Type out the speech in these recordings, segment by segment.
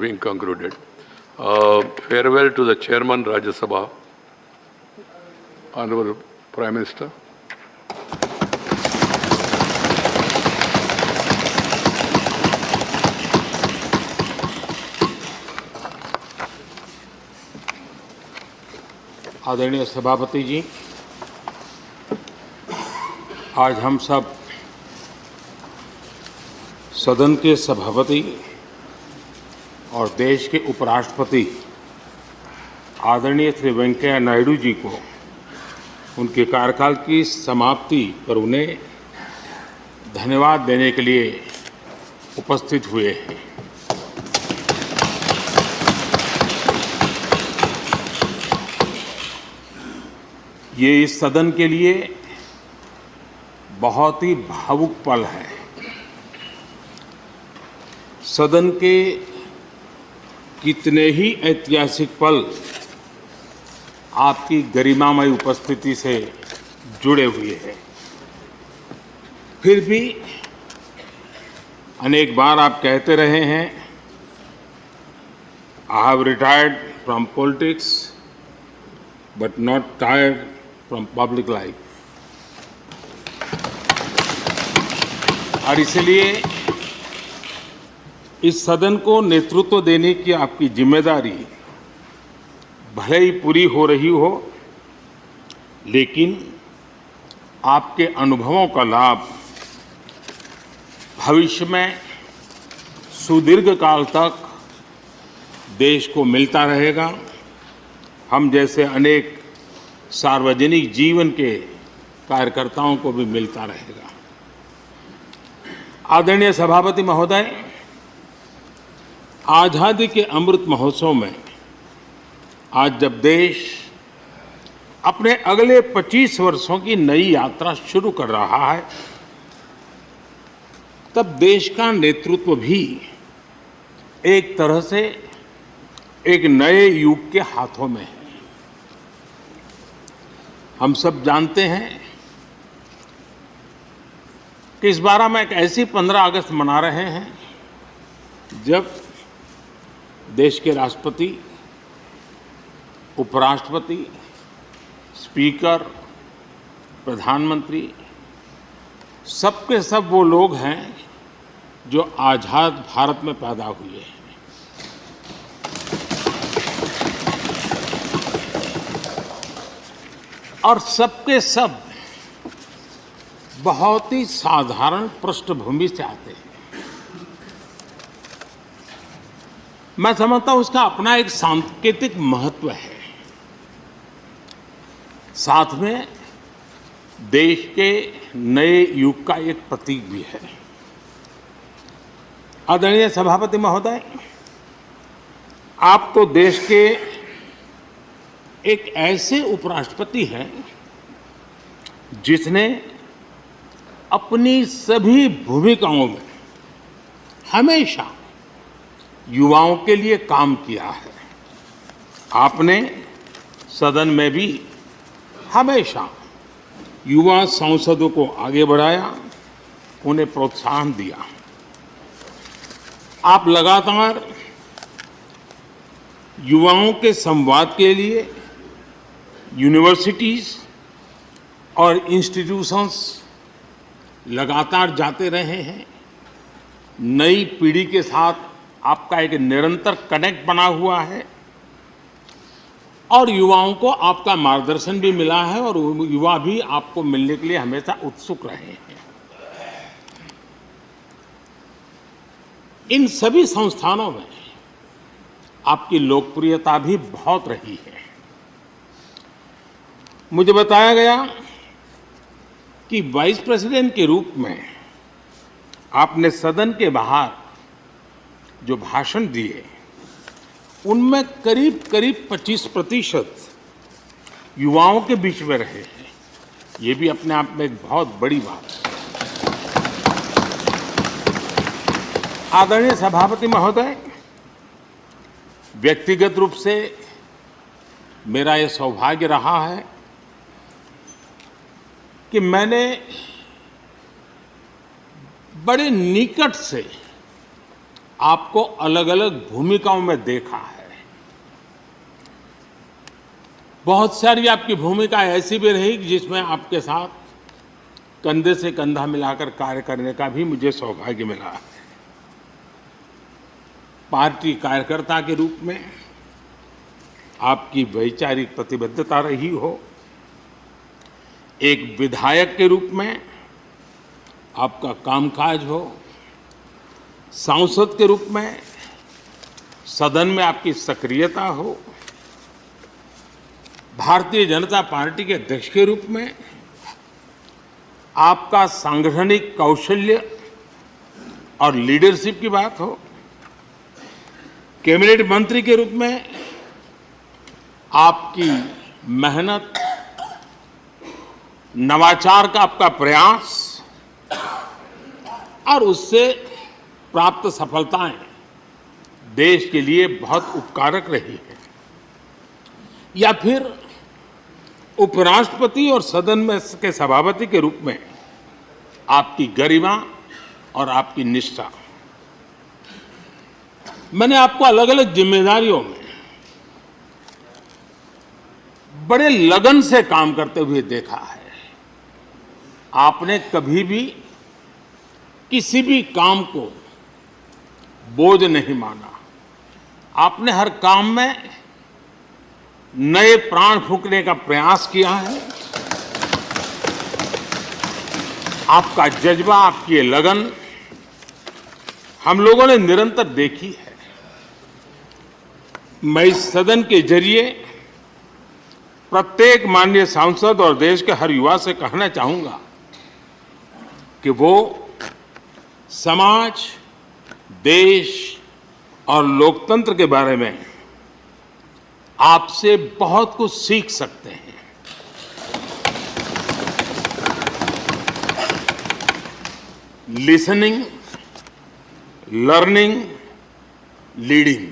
being concluded. Farewell to the Chairman Rajya Sabha, Honorable Prime Minister. आदरणीय सभापति जी, आज हम सब सदन के सभापति और देश के उपराष्ट्रपति आदरणीय श्री वेंकैया नायडू जी को उनके कार्यकाल की समाप्ति पर उन्हें धन्यवाद देने के लिए उपस्थित हुए हैं। ये इस सदन के लिए बहुत ही भावुक पल है। सदन के कितने ही ऐतिहासिक पल आपकी गरिमामय उपस्थिति से जुड़े हुए हैं। फिर भी अनेक बार आप कहते रहे हैं, I have retired from politics but not tired from public life. और इसलिए इस सदन को नेतृत्व देने की आपकी जिम्मेदारी भले ही पूरी हो रही हो, लेकिन आपके अनुभवों का लाभ भविष्य में सुदीर्घ काल तक देश को मिलता रहेगा। हम जैसे अनेक सार्वजनिक जीवन के कार्यकर्ताओं को भी मिलता रहेगा। आदरणीय सभापति महोदय, आज़ादी के अमृत महोत्सव में आज जब देश अपने अगले 25 वर्षों की नई यात्रा शुरू कर रहा है, तब देश का नेतृत्व भी एक तरह से एक नए युग के हाथों में है। हम सब जानते हैं कि इस बार हम एक ऐसी 15 अगस्त मना रहे हैं जब देश के राष्ट्रपति, उपराष्ट्रपति, स्पीकर, प्रधानमंत्री सबके सब वो लोग हैं जो आज़ाद भारत में पैदा हुए हैं। और सबके सब बहुत ही साधारण पृष्ठभूमि से आते हैं। मैं समझता हूं उसका अपना एक सांकेतिक महत्व है, साथ में देश के नए युग का एक प्रतीक भी है। आदरणीय सभापति महोदय, आप तो देश के एक ऐसे उपराष्ट्रपति हैं जिसने अपनी सभी भूमिकाओं में हमेशा युवाओं के लिए काम किया है। आपने सदन में भी हमेशा युवा सांसदों को आगे बढ़ाया, उन्हें प्रोत्साहन दिया। आप लगातार युवाओं के संवाद के लिए यूनिवर्सिटीज और इंस्टीट्यूशंस लगातार जाते रहे हैं। नई पीढ़ी के साथ आपका एक निरंतर कनेक्ट बना हुआ है और युवाओं को आपका मार्गदर्शन भी मिला है और युवा भी आपको मिलने के लिए हमेशा उत्सुक रहे हैं। इन सभी संस्थानों में आपकी लोकप्रियता भी बहुत रही है। मुझे बताया गया कि वाइस प्रेसिडेंट के रूप में आपने सदन के बाहर जो भाषण दिए, उनमें करीब 25% युवाओं के बीच में रहे हैं। ये भी अपने आप में एक बहुत बड़ी बात है। आदरणीय सभापति महोदय, व्यक्तिगत रूप से मेरा ये सौभाग्य रहा है कि मैंने बड़े निकट से आपको अलग अलग भूमिकाओं में देखा है। बहुत सारी आपकी भूमिका ऐसी भी रही जिसमें आपके साथ कंधे से कंधा मिलाकर कार्य करने का भी मुझे सौभाग्य मिला है। पार्टी कार्यकर्ता के रूप में आपकी वैचारिक प्रतिबद्धता रही हो, एक विधायक के रूप में आपका कामकाज हो, सांसद के रूप में सदन में आपकी सक्रियता हो, भारतीय जनता पार्टी के अध्यक्ष के रूप में आपका सांगठनिक कौशल्य और लीडरशिप की बात हो, कैबिनेट मंत्री के रूप में आपकी मेहनत, नवाचार का आपका प्रयास और उससे प्राप्त सफलताएं देश के लिए बहुत उपकारक रही है, या फिर उपराष्ट्रपति और सदन में के सभापति के रूप में आपकी गरिमा और आपकी निष्ठा। मैंने आपको अलग अलग जिम्मेदारियों में बड़े लगन से काम करते हुए देखा है। आपने कभी भी किसी भी काम को बोझ नहीं माना। आपने हर काम में नए प्राण फूंकने का प्रयास किया है। आपका जज्बा, आपकी ये लगन हम लोगों ने निरंतर देखी है। मैं इस सदन के जरिए प्रत्येक माननीय सांसद और देश के हर युवा से कहना चाहूंगा कि वो समाज, देश और लोकतंत्र के बारे में आपसे बहुत कुछ सीख सकते हैं। Listening, learning, leading,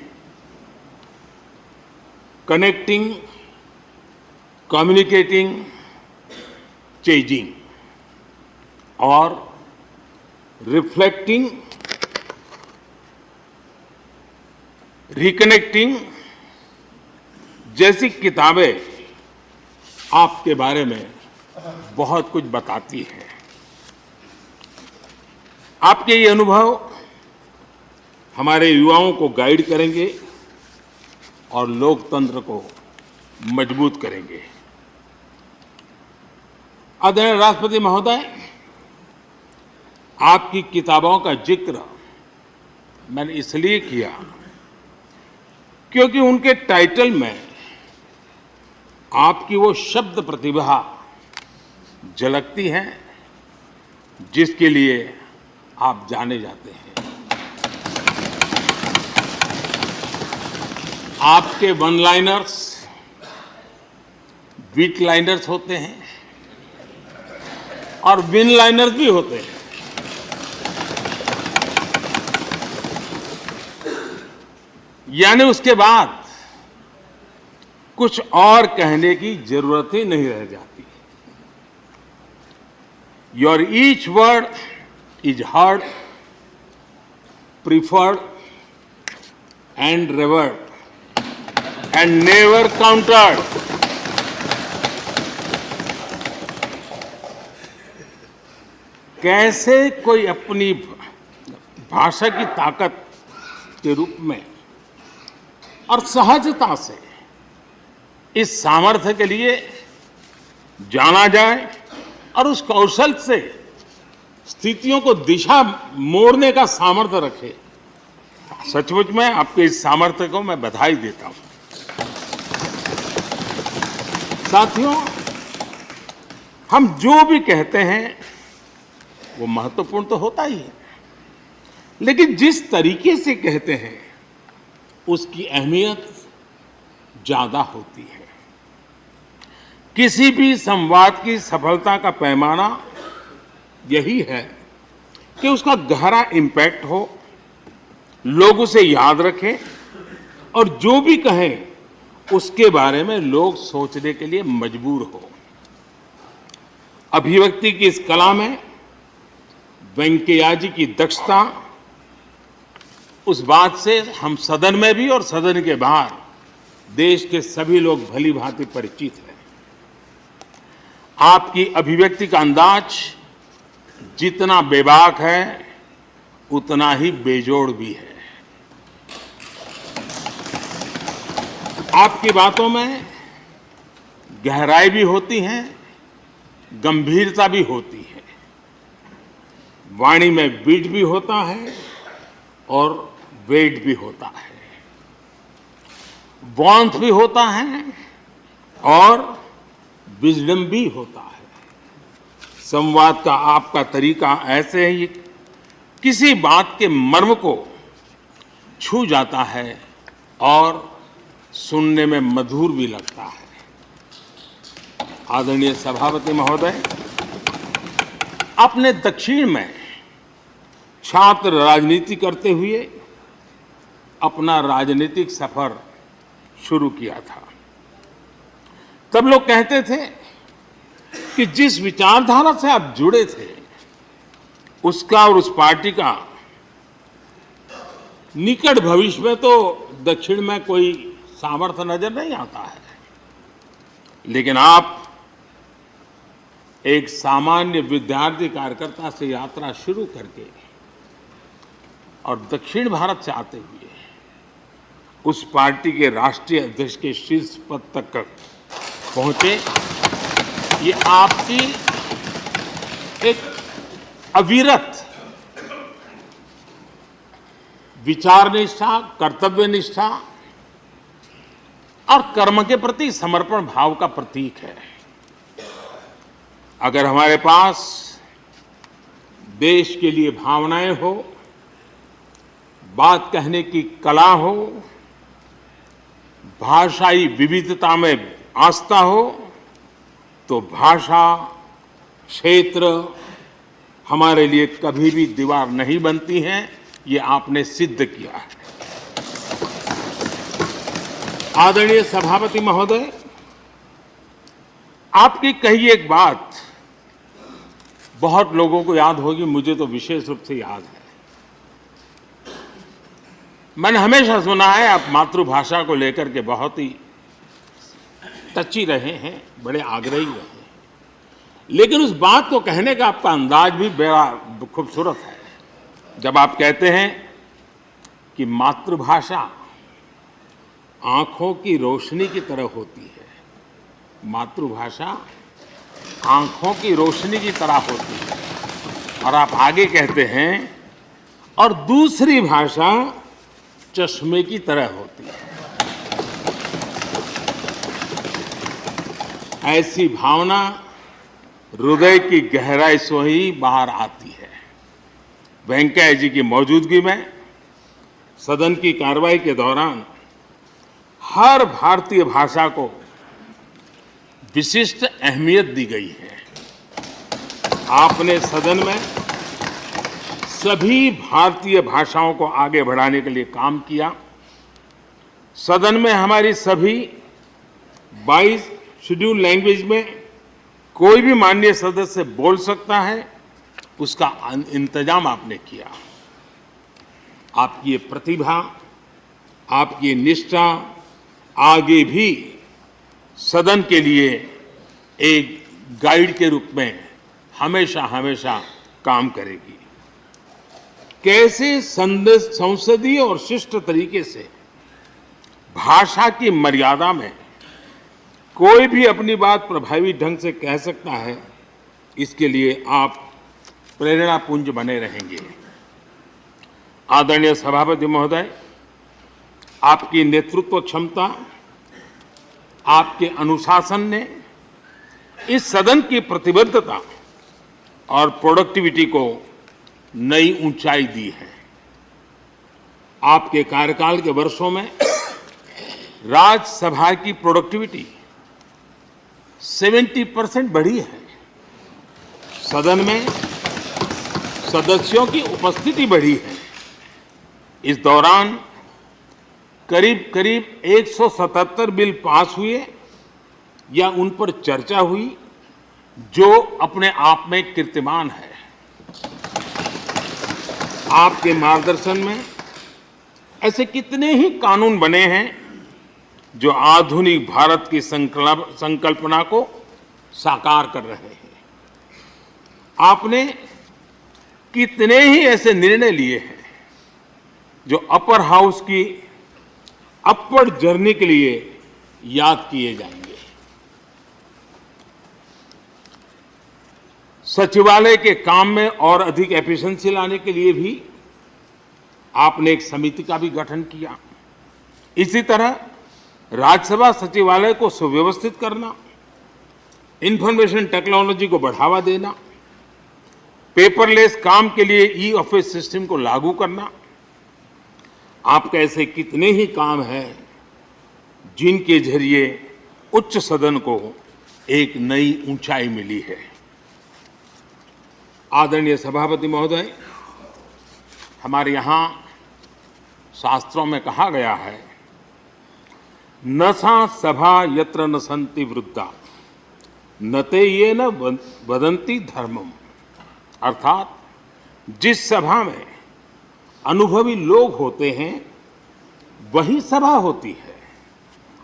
connecting, communicating, changing और रिफ्लेक्टिंग, रिकनेक्टिंग जैसी किताबें आपके बारे में बहुत कुछ बताती हैं। आपके ये अनुभव हमारे युवाओं को गाइड करेंगे और लोकतंत्र को मजबूत करेंगे। आदरणीय राष्ट्रपति महोदय, आपकी किताबों का जिक्र मैंने इसलिए किया क्योंकि उनके टाइटल में आपकी वो शब्द प्रतिभा झलकती है जिसके लिए आप जाने जाते हैं। आपके वन लाइनर्स, बीट लाइनर्स होते हैं और विन लाइनर्स भी होते हैं। यानी उसके बाद कुछ और कहने की जरूरत ही नहीं रह जाती। Your each word is heard, preferred and reward and never countered. कैसे कोई अपनी भाषा की ताकत के रूप में और सहजता से इस सामर्थ्य के लिए जाना जाए और उस कौशल से स्थितियों को दिशा मोड़ने का सामर्थ्य रखे, सचमुच में आपके इस सामर्थ्य को मैं बधाई देता हूं। साथियों, हम जो भी कहते हैं वो महत्वपूर्ण तो होता ही है, लेकिन जिस तरीके से कहते हैं उसकी अहमियत ज्यादा होती है। किसी भी संवाद की सफलता का पैमाना यही है कि उसका गहरा इम्पैक्ट हो, लोग उसे याद रखें और जो भी कहें उसके बारे में लोग सोचने के लिए मजबूर हो। अभिव्यक्ति की इस कला में वेंकैया जी की दक्षता, उस बात से हम सदन में भी और सदन के बाहर देश के सभी लोग भली भांति परिचित हैं। आपकी अभिव्यक्ति का अंदाज जितना बेबाक है उतना ही बेजोड़ भी है। आपकी बातों में गहराई भी होती है, गंभीरता भी होती है, वाणी में बीट भी होता है और वेट भी होता है, वार्मथ भी होता है और विजडम भी होता है। संवाद का आपका तरीका ऐसे ही किसी बात के मर्म को छू जाता है और सुनने में मधुर भी लगता है। आदरणीय सभापति महोदय, आपने दक्षिण में छात्र राजनीति करते हुए अपना राजनीतिक सफर शुरू किया था। तब लोग कहते थे कि जिस विचारधारा से आप जुड़े थे उसका और उस पार्टी का निकट भविष्य में तो दक्षिण में कोई सामर्थ्य नजर नहीं आता है, लेकिन आप एक सामान्य विद्यार्थी कार्यकर्ता से यात्रा शुरू करके और दक्षिण भारत से आते हुए उस पार्टी के राष्ट्रीय अध्यक्ष के शीर्ष पद तक पहुंचे। ये आपकी एक अविरत विचार निष्ठा, कर्तव्य निष्ठा और कर्म के प्रति समर्पण भाव का प्रतीक है। अगर हमारे पास देश के लिए भावनाएं हो, बात कहने की कला हो, भाषाई विविधता में आस्था हो, तो भाषा क्षेत्र हमारे लिए कभी भी दीवार नहीं बनती है। ये आपने सिद्ध किया है। आदरणीय सभापति महोदय, आपकी कही एक बात बहुत लोगों को याद होगी, मुझे तो विशेष रूप से याद है। मैंने हमेशा सुना है आप मातृभाषा को लेकर के बहुत ही टची रहे हैं, बड़े आग्रही रहे हैं, लेकिन उस बात को कहने का आपका अंदाज भी बड़ा खूबसूरत है। जब आप कहते हैं कि मातृभाषा आंखों की रोशनी की तरह होती है, मातृभाषा आंखों की रोशनी की तरह होती है, और आप आगे कहते हैं और दूसरी भाषा चश्मे की तरह होती है। ऐसी भावना हृदय की गहराई से ही बाहर आती है। वेंकैया जी की मौजूदगी में सदन की कार्रवाई के दौरान हर भारतीय भाषा को विशिष्ट अहमियत दी गई है। आपने सदन में सभी भारतीय भाषाओं को आगे बढ़ाने के लिए काम किया। सदन में हमारी सभी 22 शेड्यूल लैंग्वेज में कोई भी माननीय सदस्य बोल सकता है, उसका इंतजाम आपने किया। आपकी ये प्रतिभा, आपकी निष्ठा आगे भी सदन के लिए एक गाइड के रूप में हमेशा हमेशा काम करेगी। कैसे संसदीय और शिष्ट तरीके से भाषा की मर्यादा में कोई भी अपनी बात प्रभावी ढंग से कह सकता है, इसके लिए आप प्रेरणापुंज बने रहेंगे। आदरणीय सभापति महोदय, आपकी नेतृत्व क्षमता, आपके अनुशासन ने इस सदन की प्रतिबद्धता और प्रोडक्टिविटी को नई ऊंचाई दी है। आपके कार्यकाल के वर्षों में राज्यसभा की प्रोडक्टिविटी 70% बढ़ी है। सदन में सदस्यों की उपस्थिति बढ़ी है। इस दौरान करीब करीब 177 बिल पास हुए या उन पर चर्चा हुई, जो अपने आप में कीर्तिमान है। आपके मार्गदर्शन में ऐसे कितने ही कानून बने हैं जो आधुनिक भारत की संकल्पना को साकार कर रहे हैं। आपने कितने ही ऐसे निर्णय लिए हैं जो अपर हाउस की अपवर्ड जर्नी के लिए याद किए जाएंगे। सचिवालय के काम में और अधिक एफिशिएंसी लाने के लिए भी आपने एक समिति का भी गठन किया। इसी तरह राज्यसभा सचिवालय को सुव्यवस्थित करना, इंफॉर्मेशन टेक्नोलॉजी को बढ़ावा देना, पेपरलेस काम के लिए ई ऑफिस सिस्टम को लागू करना, आपके ऐसे कितने ही काम हैं जिनके जरिए उच्च सदन को एक नई ऊंचाई मिली है। आदरणीय सभापति महोदय, हमारे यहाँ शास्त्रों में कहा गया है, न सा सभा यत्र न सन्ति वृद्धा न ते ये न वदन्ति धर्मम। अर्थात जिस सभा में अनुभवी लोग होते हैं वही सभा होती है,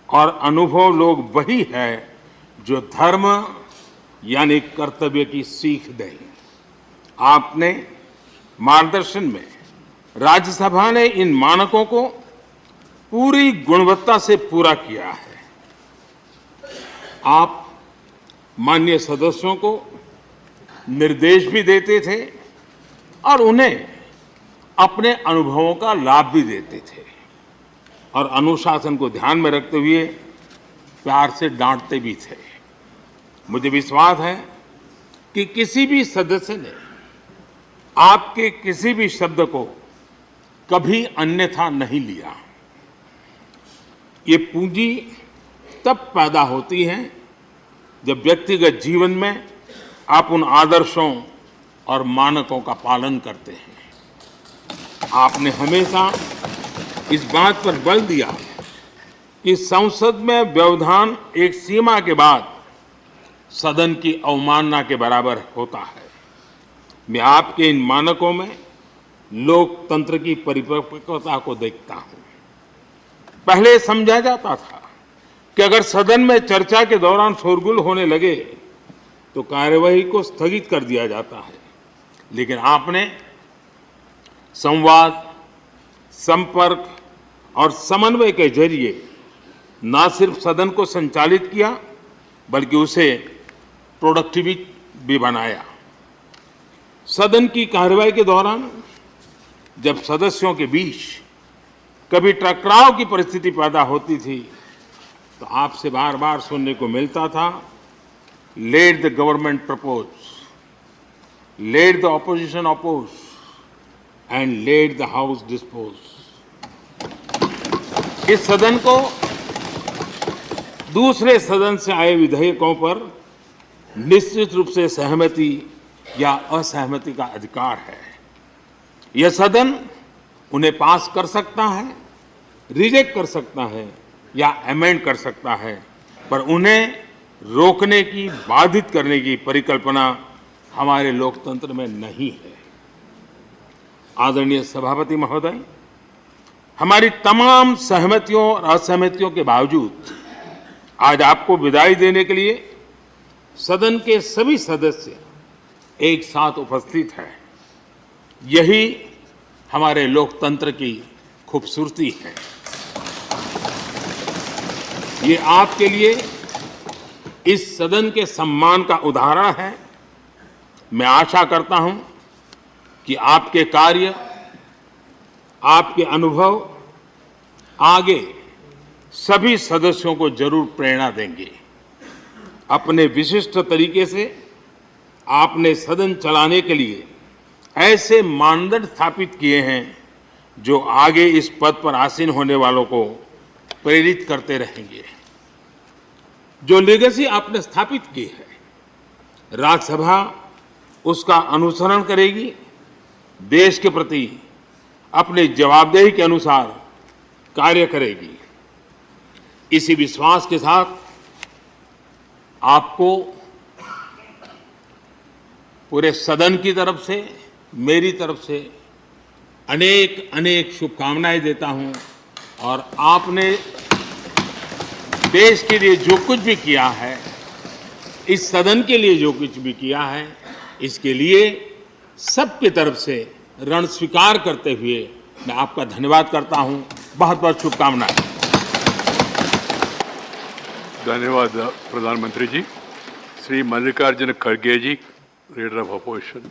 और अनुभव लोग वही है जो धर्म यानी कर्तव्य की सीख दें। आपने मार्गदर्शन में राज्यसभा ने इन मानकों को पूरी गुणवत्ता से पूरा किया है। आप माननीय सदस्यों को निर्देश भी देते थे और उन्हें अपने अनुभवों का लाभ भी देते थे, और अनुशासन को ध्यान में रखते हुए प्यार से डांटते भी थे। मुझे विश्वास है कि किसी भी सदस्य ने आपके किसी भी शब्द को कभी अन्यथा नहीं लिया। ये पूंजी तब पैदा होती है जब व्यक्तिगत जीवन में आप उन आदर्शों और मानकों का पालन करते हैं। आपने हमेशा इस बात पर बल दिया कि संसद में व्यवधान एक सीमा के बाद सदन की अवमानना के बराबर होता है। मैं आपके इन मानकों में लोकतंत्र की परिपक्वता को देखता हूं। पहले समझा जाता था कि अगर सदन में चर्चा के दौरान शोरगुल होने लगे तो कार्यवाही को स्थगित कर दिया जाता है, लेकिन आपने संवाद, संपर्क और समन्वय के जरिए न सिर्फ सदन को संचालित किया बल्कि उसे प्रोडक्टिव भी बनाया। सदन की कार्यवाही के दौरान जब सदस्यों के बीच कभी टकराव की परिस्थिति पैदा होती थी तो आपसे बार बार सुनने को मिलता था, let the government propose, let the opposition oppose and let the house dispose. इस सदन को दूसरे सदन से आए विधेयकों पर निश्चित रूप से सहमति या असहमति का अधिकार है। यह सदन उन्हें पास कर सकता है, रिजेक्ट कर सकता है या अमेंड कर सकता है, पर उन्हें रोकने की, बाधित करने की परिकल्पना हमारे लोकतंत्र में नहीं है। आदरणीय सभापति महोदय, हमारी तमाम सहमतियों और असहमतियों के बावजूद आज आपको विदाई देने के लिए सदन के सभी सदस्य एक साथ उपस्थित हैं। यही हमारे लोकतंत्र की खूबसूरती है। ये आपके लिए इस सदन के सम्मान का उदाहरण है। मैं आशा करता हूं कि आपके कार्य, आपके अनुभव आगे सभी सदस्यों को जरूर प्रेरणा देंगे। अपने विशिष्ट तरीके से आपने सदन चलाने के लिए ऐसे मानदंड स्थापित किए हैं जो आगे इस पद पर आसीन होने वालों को प्रेरित करते रहेंगे। जो लेगेसी आपने स्थापित की है, राज्यसभा उसका अनुसरण करेगी, देश के प्रति अपने जवाबदेही के अनुसार कार्य करेगी। इसी विश्वास के साथ आपको पूरे सदन की तरफ से, मेरी तरफ से अनेक अनेक शुभकामनाएं देता हूं और आपने देश के लिए जो कुछ भी किया है, इस सदन के लिए जो कुछ भी किया है, इसके लिए सबकी तरफ से ऋण स्वीकार करते हुए मैं आपका धन्यवाद करता हूं। बहुत बहुत शुभकामनाएं। धन्यवाद प्रधानमंत्री जी। श्री मल्लिकार्जुन खड़गे जी, लीडर ऑफ अपोजिशन।